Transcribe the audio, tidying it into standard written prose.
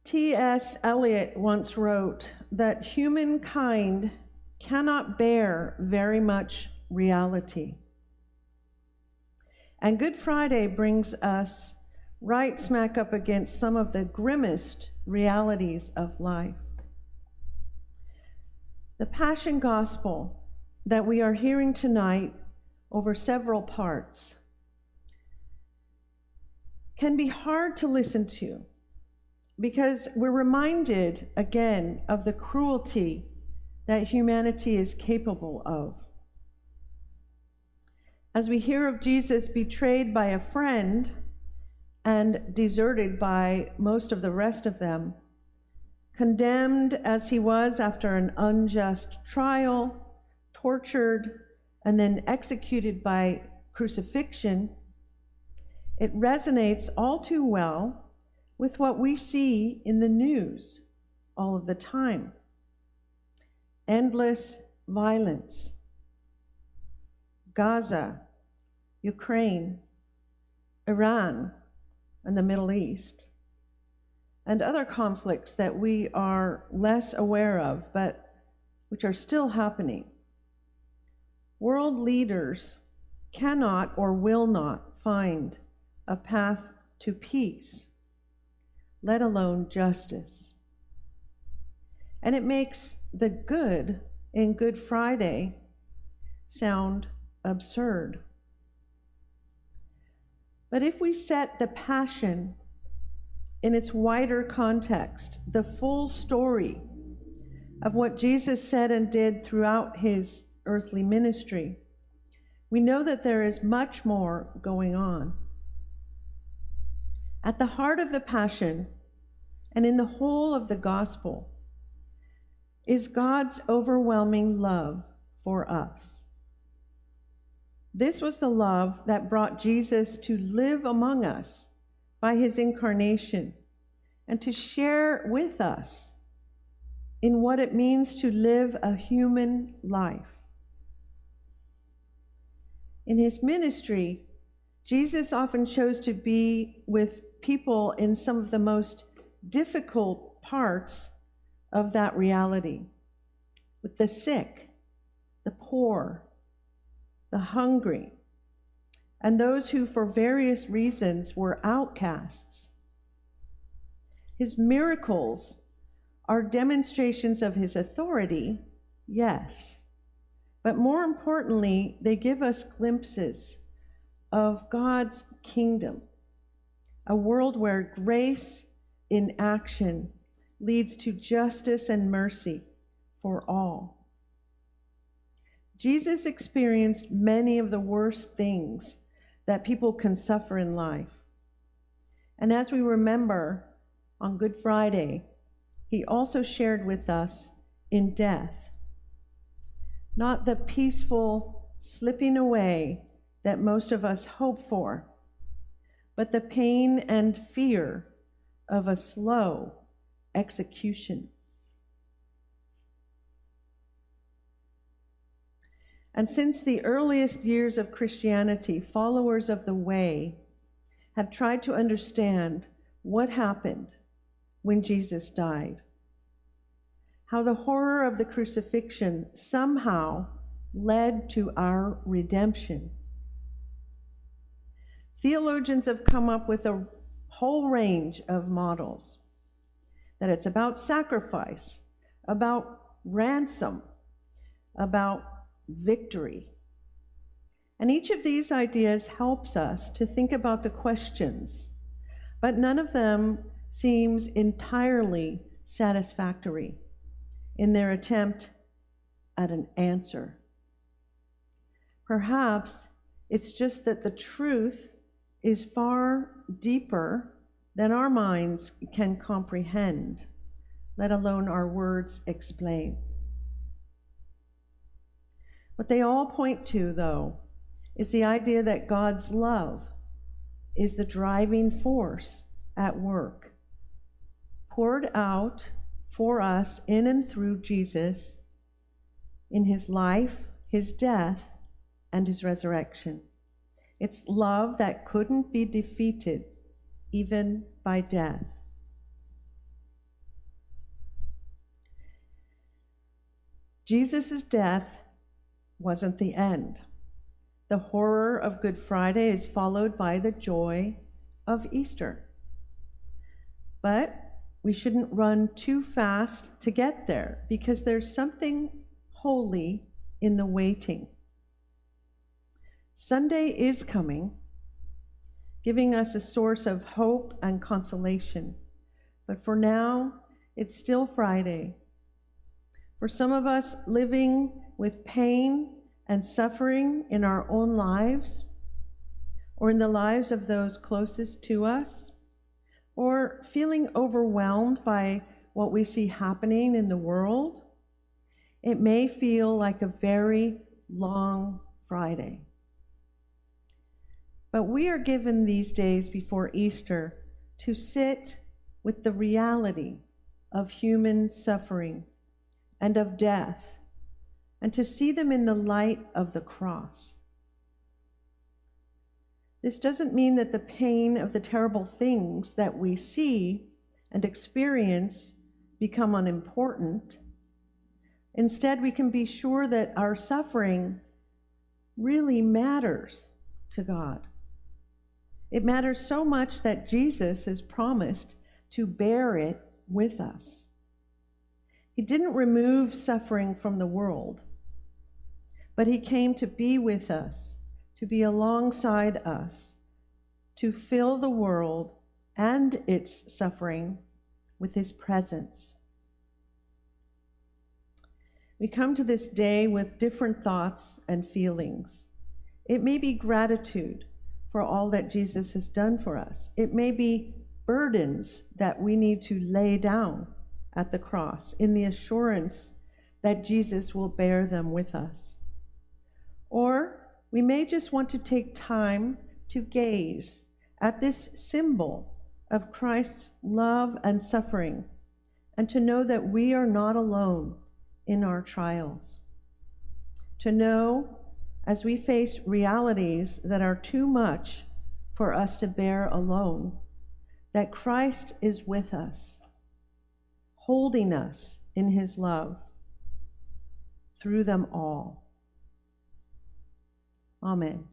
T.S. Eliot once wrote that humankind cannot bear very much reality. And Good Friday brings us right smack up against some of the grimmest realities of life. The Passion Gospel that we are hearing tonight over several parts can be hard to listen to because we're reminded again of the cruelty that humanity is capable of. As we hear of Jesus betrayed by a friend and deserted by most of the rest of them, condemned as he was after an unjust trial, tortured, and then executed by crucifixion, it resonates all too well with what we see in the news all of the time. Endless violence. Gaza, Ukraine, Iran, and the Middle East, and other conflicts that we are less aware of, but which are still happening. World leaders cannot or will not find a path to peace, let alone justice. And it makes the good in Good Friday sound absurd. But if we set the Passion in its wider context, the full story of what Jesus said and did throughout his earthly ministry, we know that there is much more going on. At the heart of the Passion and in the whole of the gospel is God's overwhelming love for us. This was the love that brought Jesus to live among us by his incarnation and to share with us in what it means to live a human life. In his ministry, Jesus often chose to be with people in some of the most difficult parts of that reality, with the sick, the poor, the hungry, and those who for various reasons were outcasts. His miracles are demonstrations of his authority, yes, but more importantly, they give us glimpses of God's kingdom, a world where grace in action leads to justice and mercy for all. Jesus experienced many of the worst things that people can suffer in life. And as we remember on Good Friday, he also shared with us in death, not the peaceful slipping away that most of us hope for, but the pain and fear of a slow execution. And since the earliest years of Christianity, followers of the Way have tried to understand what happened when Jesus died, how the horror of the crucifixion somehow led to our redemption. Theologians have come up with a whole range of models, that it's about sacrifice, about ransom, about victory. And each of these ideas helps us to think about the questions, but none of them seems entirely satisfactory in their attempt at an answer. Perhaps it's just that the truth is far deeper than our minds can comprehend, let alone our words explain. What they all point to, though, is the idea that God's love is the driving force at work, poured out for us in and through Jesus in his life, his death, and his resurrection. It's love that couldn't be defeated even by death. Jesus' death wasn't the end. The horror of Good Friday is followed by the joy of Easter. But we shouldn't run too fast to get there, because there's something holy in the waiting. Sunday is coming, giving us a source of hope and consolation. But for now, it's still Friday. For some of us living with pain and suffering in our own lives, or in the lives of those closest to us, or feeling overwhelmed by what we see happening in the world, it may feel like a very long Friday. But we are given these days before Easter to sit with the reality of human suffering and of death, and to see them in the light of the cross. This doesn't mean that the pain of the terrible things that we see and experience become unimportant. Instead, we can be sure that our suffering really matters to God. It matters so much that Jesus has promised to bear it with us. He didn't remove suffering from the world, but he came to be with us, to be alongside us, to fill the world and its suffering with his presence. We come to this day with different thoughts and feelings. It may be gratitude for all that Jesus has done for us. It may be burdens that we need to lay down at the cross in the assurance that Jesus will bear them with us. Or we may just want to take time to gaze at this symbol of Christ's love and suffering, and to know that we are not alone in our trials. To know, as we face realities that are too much for us to bear alone, that Christ is with us, holding us in his love through them all. Amen.